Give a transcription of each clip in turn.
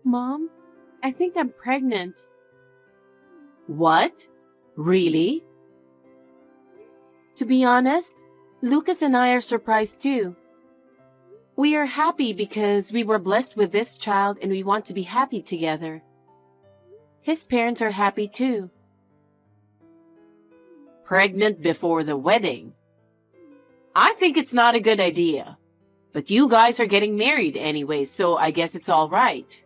Mom, I think I'm pregnant. What? Really? To be honest, Lucas and I are surprised too. We are happy because we were blessed with this child and we want to be happy together. His parents are happy too. Pregnant before the wedding? I think it's not a good idea. But you guys are getting married anyway, so I guess it's all right.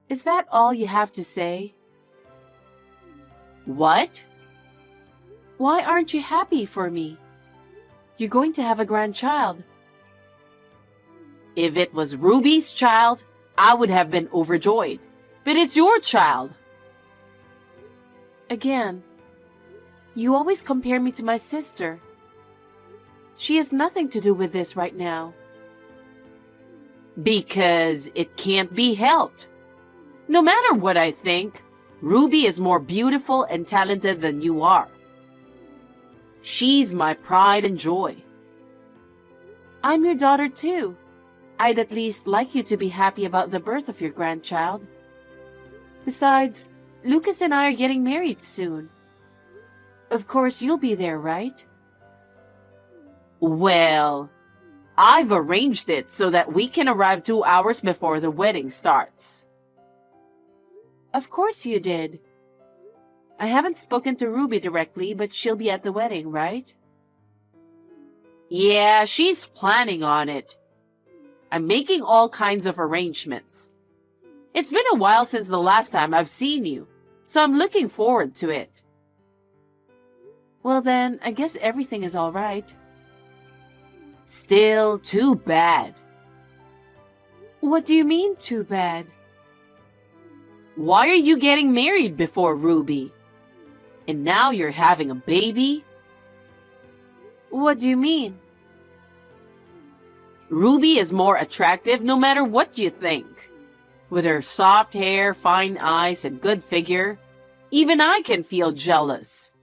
Is that all you have to say? What? Why aren't you happy for me? You're going to have a grandchild. If it was Ruby's child, I would have been overjoyed. But it's your child. Again, you always compare me to my sister. She has nothing to do with this right now. Because it can't be helped. No matter what I think, Ruby is more beautiful and talented than you are. She's my pride and joy. I'm your daughter too. I'd at least like you to be happy about the birth of your grandchild. Besides, Lucas and I are getting married soon. Of course, you'll be there, right? Well, I've arranged it so that we can arrive 2 hours before the wedding starts. Of course you did. I haven't spoken to Ruby directly, but she'll be at the wedding, right? Yeah, she's planning on it. I'm making all kinds of arrangements. It's been a while since the last time I've seen you, so I'm looking forward to it. Well then, I guess everything is all right. Still too bad. What do you mean, too bad? Why are you getting married before Ruby? And now you're having a baby? What do you mean? Ruby is more attractive no matter what you think. With her soft hair, fine eyes, and good figure, even I can feel jealous.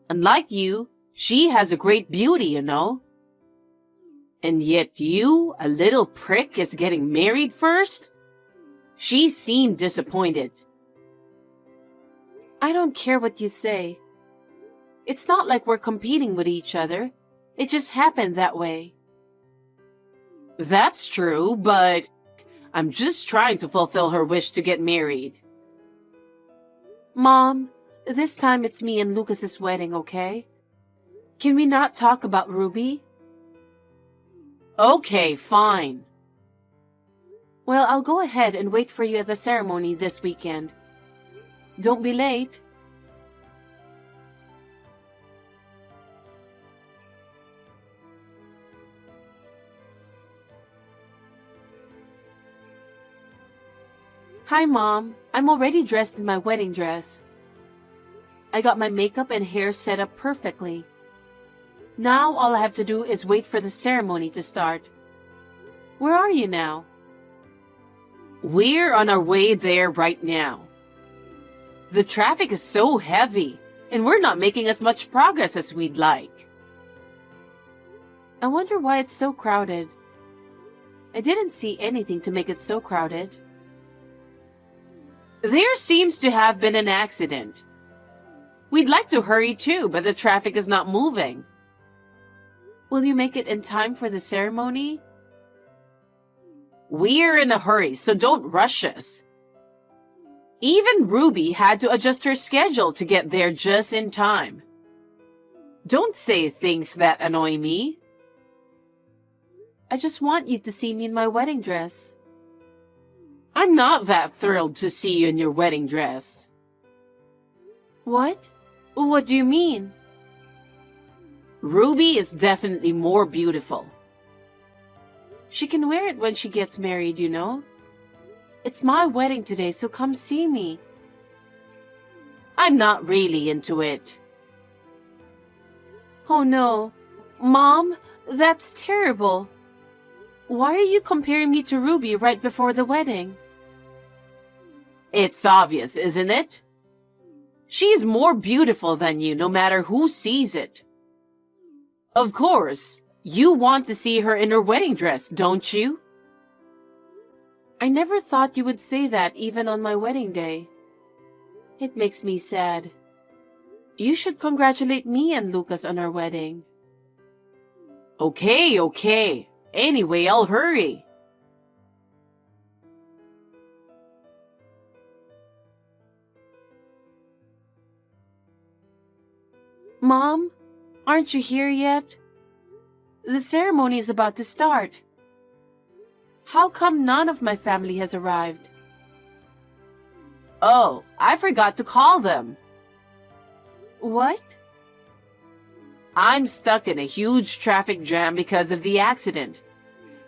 Unlike you, she has a great beauty, you know. And yet you, a little prick, is getting married first? She seemed disappointed. I don't care what you say. It's not like we're competing with each other. It just happened that way. That's true, but I'm just trying to fulfill her wish to get married. Mom, this time it's me and Lucas's wedding, okay? Can we not talk about Ruby? Okay, fine. Well, I'll go ahead and wait for you at the ceremony this weekend. Don't be late. Hi, Mom. I'm already dressed in my wedding dress. I got my makeup and hair set up perfectly. Now all I have to do is wait for the ceremony to start. Where are you now? We're on our way there right now. The traffic is so heavy, and we're not making as much progress as we'd like. I wonder why it's so crowded. I didn't see anything to make it so crowded. There seems to have been an accident. We'd like to hurry too, but the traffic is not moving. Will you make it in time for the ceremony? We're in a hurry, so don't rush us. Even Ruby had to adjust her schedule to get there just in time. Don't say things that annoy me. I just want you to see me in my wedding dress. I'm not that thrilled to see you in your wedding dress. What? What do you mean? Ruby is definitely more beautiful. She can wear it when she gets married, you know. It's my wedding today, so come see me. I'm not really into it. Oh no. Mom, that's terrible. Why are you comparing me to Ruby right before the wedding? It's obvious, isn't it? She's more beautiful than you, no matter who sees it. Of course, you want to see her in her wedding dress, don't you? I never thought you would say that even on my wedding day. It makes me sad. You should congratulate me and Lucas on our wedding. Okay, okay. Anyway, I'll hurry. Mom, aren't you here yet? The ceremony is about to start. How come none of my family has arrived? Oh, I forgot to call them. What? I'm stuck in a huge traffic jam because of the accident.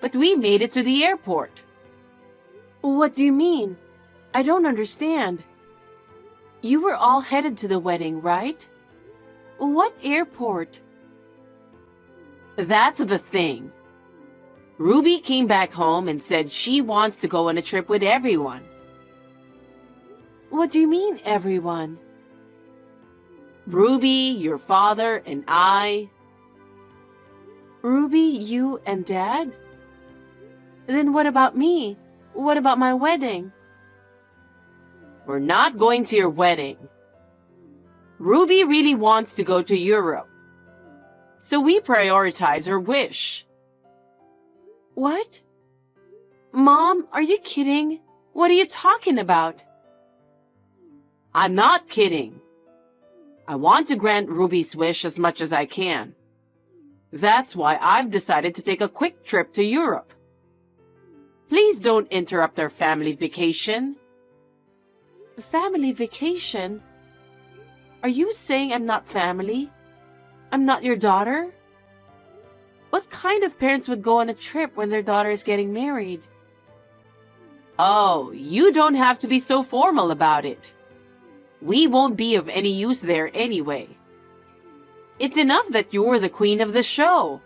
But we made it to the airport. What do you mean? I don't understand. You were all headed to the wedding, right? What airport? That's the thing. Ruby came back home and said she wants to go on a trip with everyone. What do you mean, everyone? Ruby, your father, and I. Ruby, you, and Dad? Then what about me? What about my wedding? We're not going to your wedding. Ruby really wants to go to Europe. So we prioritize her wish. What? Mom, are you kidding? What are you talking about? I'm not kidding. I want to grant Ruby's wish as much as I can. That's why I've decided to take a quick trip to Europe. Please don't interrupt our family vacation. Family vacation? Are you saying I'm not family? I'm not your daughter? What kind of parents would go on a trip when their daughter is getting married? Oh, you don't have to be so formal about it. We won't be of any use there anyway. It's enough that you're the queen of the show.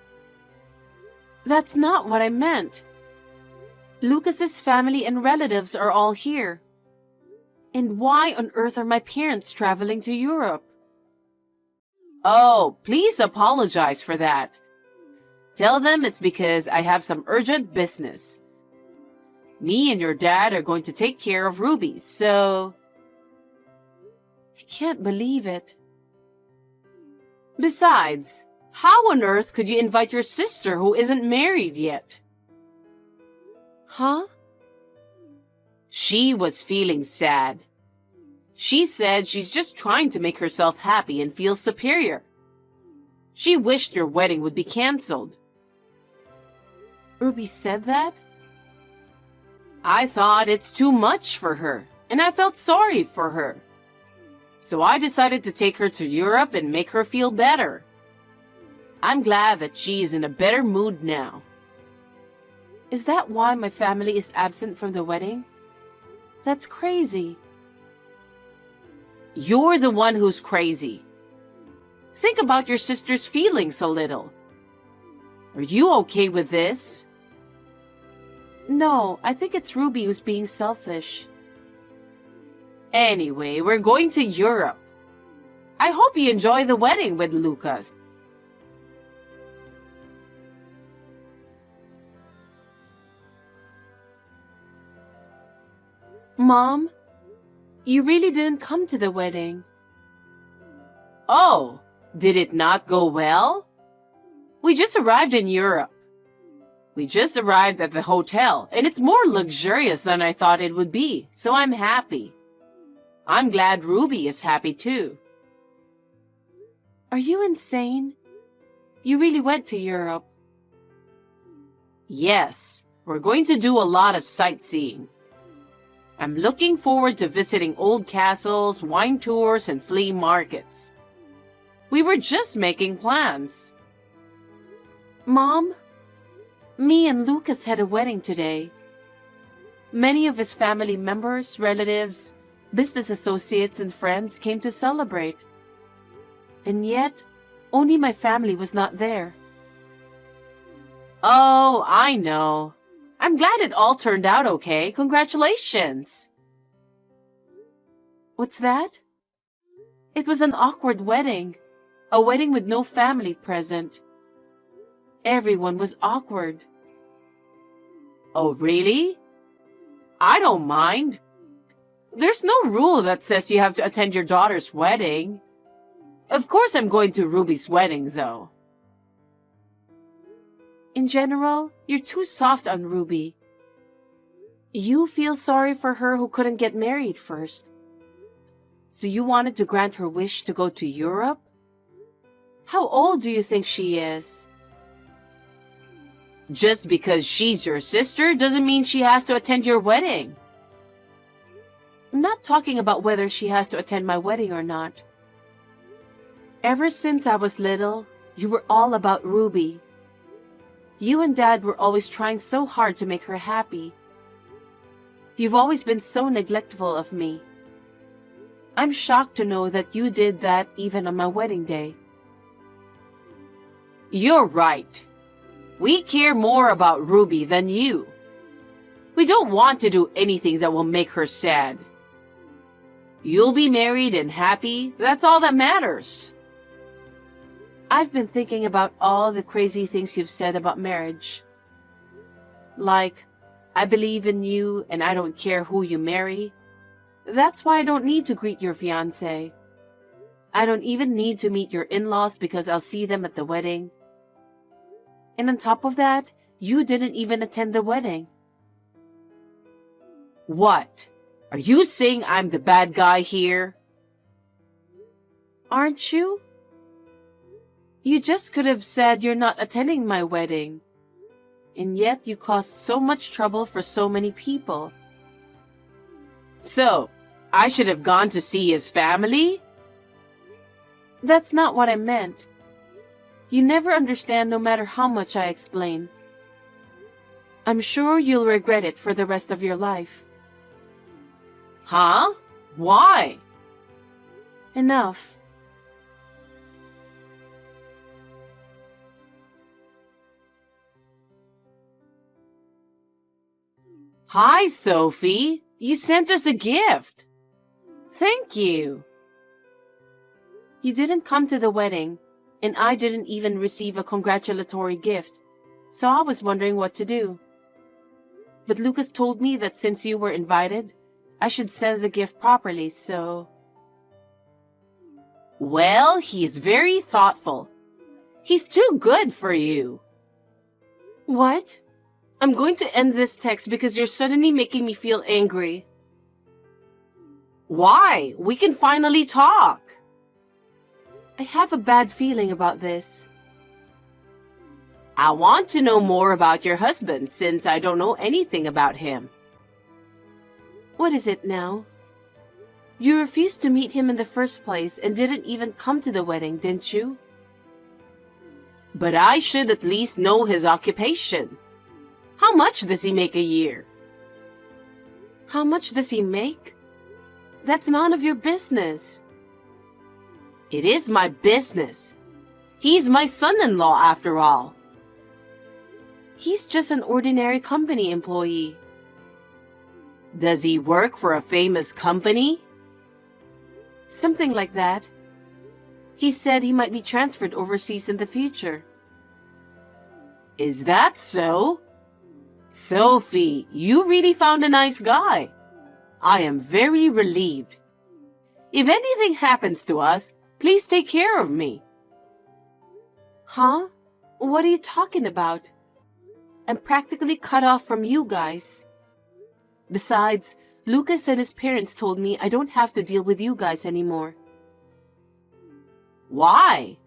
That's not what I meant. Lucas's family and relatives are all here. And why on earth are my parents traveling to Europe? Oh, please apologize for that. Tell them it's because I have some urgent business. Me and your dad are going to take care of Ruby, so... I can't believe it. Besides, how on earth could you invite your sister who isn't married yet? Huh? She was feeling sad. She said she's just trying to make herself happy and feel superior. She wished your wedding would be canceled. Ruby said that? I thought it's too much for her, and I felt sorry for her. So I decided to take her to Europe and make her feel better. I'm glad that she's in a better mood now. Is that why my family is absent from the wedding? That's crazy. You're the one who's crazy. Think about your sister's feelings a little. Are you okay with this? No, I think it's Ruby who's being selfish. Anyway, we're going to Europe. I hope you enjoy the wedding with Lucas. Mom, you really didn't come to the wedding. Oh, did it not go well? We just arrived in Europe. We just arrived at the hotel, and it's more luxurious than I thought it would be, so I'm happy. I'm glad Ruby is happy too. Are you insane? You really went to Europe. Yes, we're going to do a lot of sightseeing. I'm looking forward to visiting old castles, wine tours, and flea markets. We were just making plans. Mom, me and Lucas had a wedding today. Many of his family members, relatives, business associates, and friends came to celebrate. And yet, only my family was not there. Oh, I know. I'm glad it all turned out okay. Congratulations. What's that? It was an awkward wedding. A wedding with no family present. Everyone was awkward. Oh, really? I don't mind. There's no rule that says you have to attend your daughter's wedding. Of course I'm going to Ruby's wedding, though. In general, you're too soft on Ruby. You feel sorry for her who couldn't get married first. So you wanted to grant her wish to go to Europe? How old do you think she is? Just because she's your sister doesn't mean she has to attend your wedding. I'm not talking about whether she has to attend my wedding or not. Ever since I was little, you were all about Ruby. You and Dad were always trying so hard to make her happy. You've always been so neglectful of me. I'm shocked to know that you did that even on my wedding day. You're right. We care more about Ruby than you. We don't want to do anything that will make her sad. You'll be married and happy, that's all that matters. I've been thinking about all the crazy things you've said about marriage. Like, I believe in you and I don't care who you marry. That's why I don't need to greet your fiancé. I don't even need to meet your in-laws because I'll see them at the wedding. And on top of that, you didn't even attend the wedding. What? Are you saying I'm the bad guy here? Aren't you? You just could have said you're not attending my wedding. And yet you caused so much trouble for so many people. So, I should have gone to see his family? That's not what I meant. You never understand no matter how much I explain. I'm sure you'll regret it for the rest of your life. Huh? Why? Enough. Hi, Sophie. You sent us a gift. Thank you. You didn't come to the wedding, and I didn't even receive a congratulatory gift, so I was wondering what to do. But Lucas told me that since you were invited, I should send the gift properly, so... Well, he's very thoughtful. He's too good for you. What? I'm going to end this text because you're suddenly making me feel angry. Why? We can finally talk. I have a bad feeling about this. I want to know more about your husband since I don't know anything about him. What is it now? You refused to meet him in the first place and didn't even come to the wedding, didn't you? But I should at least know his occupation. How much does he make a year? How much does he make? That's none of your business. It is my business. He's my son-in-law after all. He's just an ordinary company employee. Does he work for a famous company? Something like that. He said he might be transferred overseas in the future. Is that so? Sophie, you really found a nice guy. I am very relieved. If anything happens to us, please take care of me. Huh? What are you talking about? I'm practically cut off from you guys. Besides, Lucas and his parents told me I don't have to deal with you guys anymore. Why?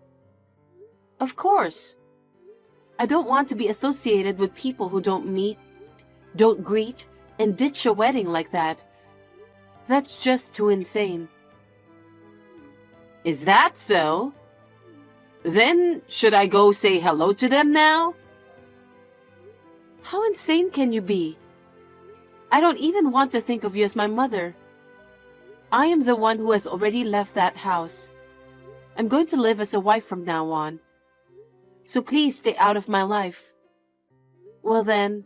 Of course. I don't want to be associated with people who don't meet, don't greet, and ditch a wedding like that. That's just too insane. Is that so? Then, should I go say hello to them now? How insane can you be? I don't even want to think of you as my mother. I am the one who has already left that house. I'm going to live as a wife from now on. So please stay out of my life. Well then...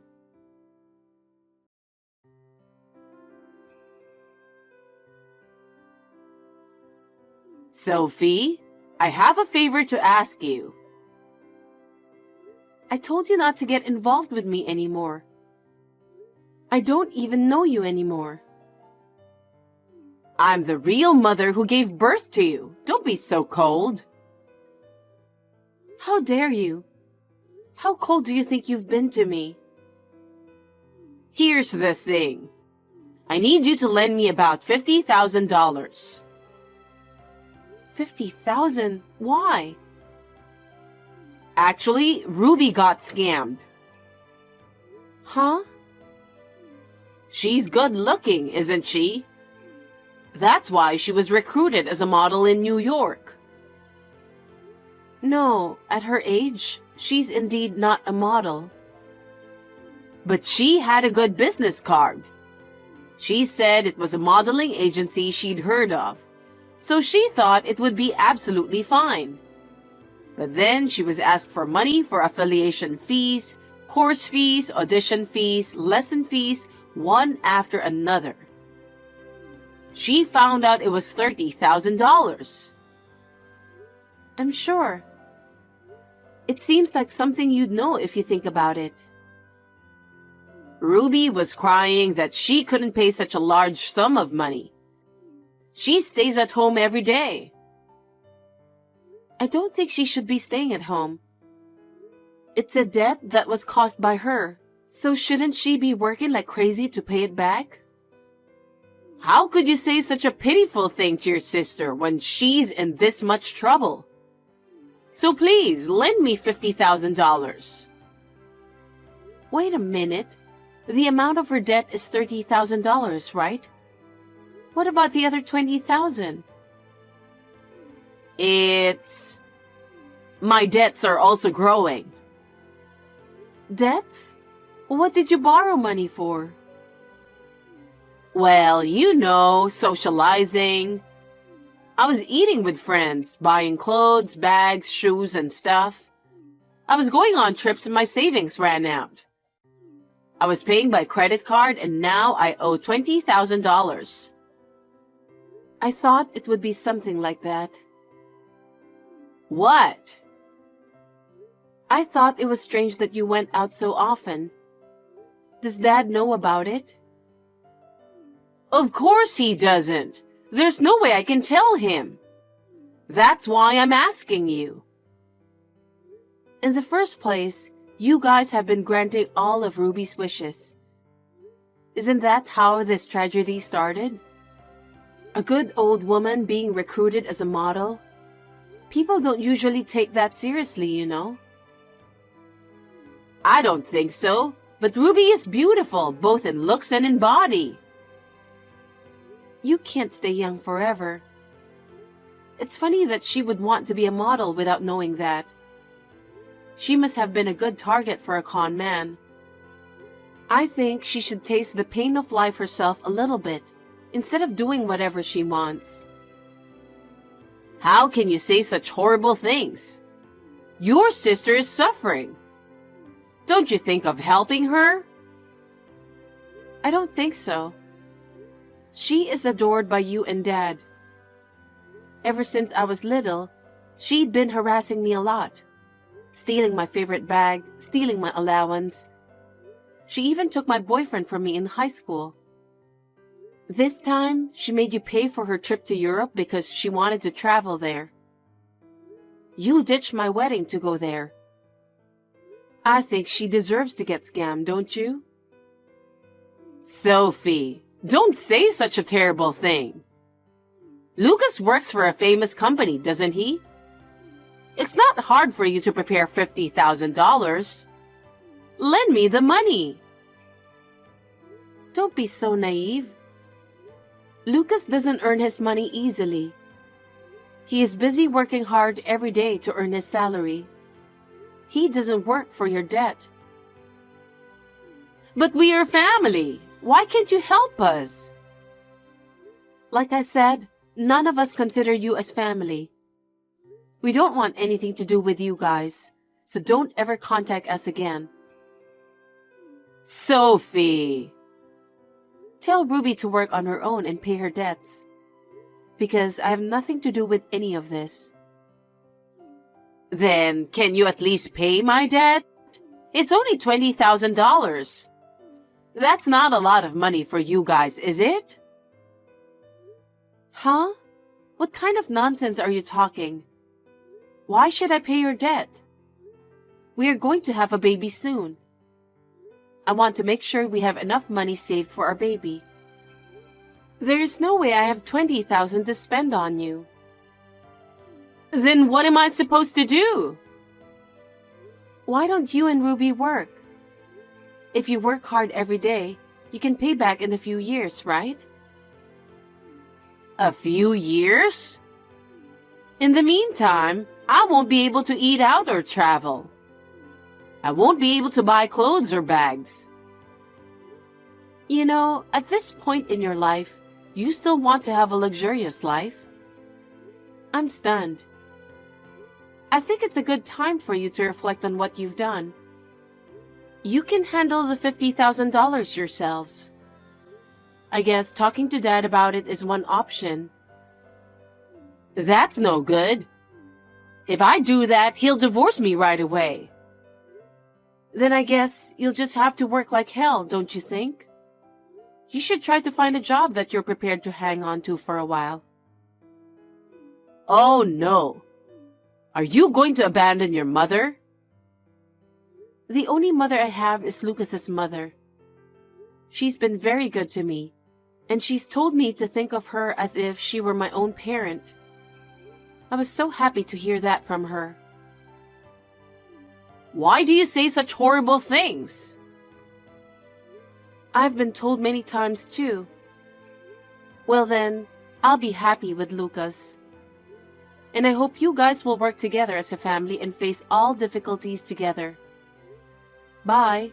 Sophie, I have a favor to ask you. I told you not to get involved with me anymore. I don't even know you anymore. I'm the real mother who gave birth to you. Don't be so cold. How dare you? How cold do you think you've been to me? Here's the thing. I need you to lend me about $50,000. 50,000? Why? Actually, Ruby got scammed. Huh? She's good looking, isn't she? That's why she was recruited as a model in New York. No, at her age, she's indeed not a model. But she had a good business card. She said it was a modeling agency she'd heard of, so she thought it would be absolutely fine. But then she was asked for money for affiliation fees, course fees, audition fees, lesson fees, one after another. She found out it was $30,000. I'm sure. It seems like something you'd know if you think about it. Ruby was crying that she couldn't pay such a large sum of money. She stays at home every day. I don't think she should be staying at home. It's a debt that was caused by her, so shouldn't she be working like crazy to pay it back? How could you say such a pitiful thing to your sister when she's in this much trouble? So please, lend me $50,000. Wait a minute. The amount of her debt is $30,000, right? What about the other $20,000? My debts are also growing. Debts? What did you borrow money for? Well, you know, socializing. I was eating with friends, buying clothes, bags, shoes, and stuff. I was going on trips and my savings ran out. I was paying by credit card and now I owe $20,000. I thought it would be something like that. What? I thought it was strange that you went out so often. Does Dad know about it? Of course he doesn't. There's no way I can tell him. That's why I'm asking you. In the first place, you guys have been granting all of Ruby's wishes. Isn't that how this tragedy started? A good old woman being recruited as a model? People don't usually take that seriously, you know. I don't think so, but Ruby is beautiful, both in looks and in body. You can't stay young forever. It's funny that she would want to be a model without knowing that. She must have been a good target for a con man. I think she should taste the pain of life herself a little bit, instead of doing whatever she wants. How can you say such horrible things? Your sister is suffering. Don't you think of helping her? I don't think so. She is adored by you and Dad. Ever since I was little, she'd been harassing me a lot. Stealing my favorite bag, stealing my allowance. She even took my boyfriend from me in high school. This time, she made you pay for her trip to Europe because she wanted to travel there. You ditched my wedding to go there. I think she deserves to get scammed, don't you? Sophie, don't say such a terrible thing. Lucas works for a famous company, doesn't he? It's not hard for you to prepare $50,000. Lend me the money. Don't be so naive. Lucas doesn't earn his money easily. He is busy working hard every day to earn his salary. He doesn't work for your debt. But we are family. Why can't you help us? Like I said, none of us consider you as family. We don't want anything to do with you guys, so don't ever contact us again. Sophie! Tell Ruby to work on her own and pay her debts. Because I have nothing to do with any of this. Then, can you at least pay my debt? It's only $20,000. That's not a lot of money for you guys, is it? Huh? What kind of nonsense are you talking? Why should I pay your debt? We are going to have a baby soon. I want to make sure we have enough money saved for our baby. There is no way I have 20,000 to spend on you. Then what am I supposed to do? Why don't you and Ruby work? If you work hard every day, you can pay back in a few years, right? A few years? In the meantime, I won't be able to eat out or travel. I won't be able to buy clothes or bags. You know, at this point in your life, you still want to have a luxurious life. I'm stunned. I think it's a good time for you to reflect on what you've done. You can handle the $50,000 yourselves. I guess talking to Dad about it is one option. That's no good. If I do that, he'll divorce me right away. Then I guess you'll just have to work like hell, don't you think? You should try to find a job that you're prepared to hang on to for a while. Oh no. Are you going to abandon your mother? The only mother I have is Lucas's mother. She's been very good to me, and she's told me to think of her as if she were my own parent. I was so happy to hear that from her. Why do you say such horrible things? I've been told many times too. Well then, I'll be happy with Lucas. And I hope you guys will work together as a family and face all difficulties together. Bye.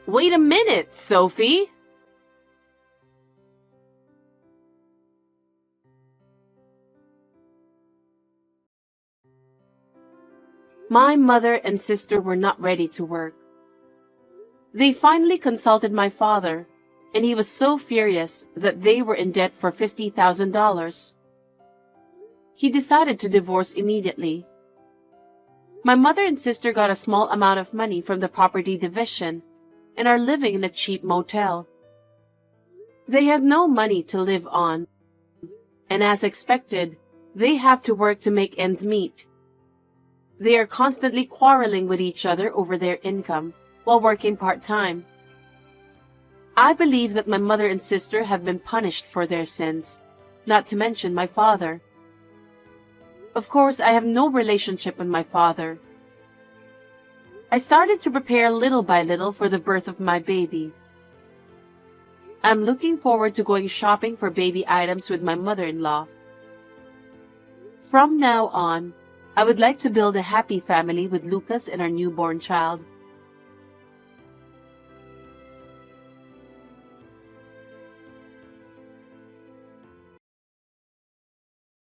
Wait a minute, Sophie. My mother and sister were not ready to work. They finally consulted my father, and he was so furious that they were in debt for $50,000. He decided to divorce immediately. My mother and sister got a small amount of money from the property division and are living in a cheap motel. They had no money to live on, and as expected, they have to work to make ends meet. They are constantly quarreling with each other over their income while working part-time. I believe that my mother and sister have been punished for their sins, not to mention my father. Of course, I have no relationship with my father. I started to prepare little by little for the birth of my baby. I'm looking forward to going shopping for baby items with my mother-in-law. From now on, I would like to build a happy family with Lucas and our newborn child.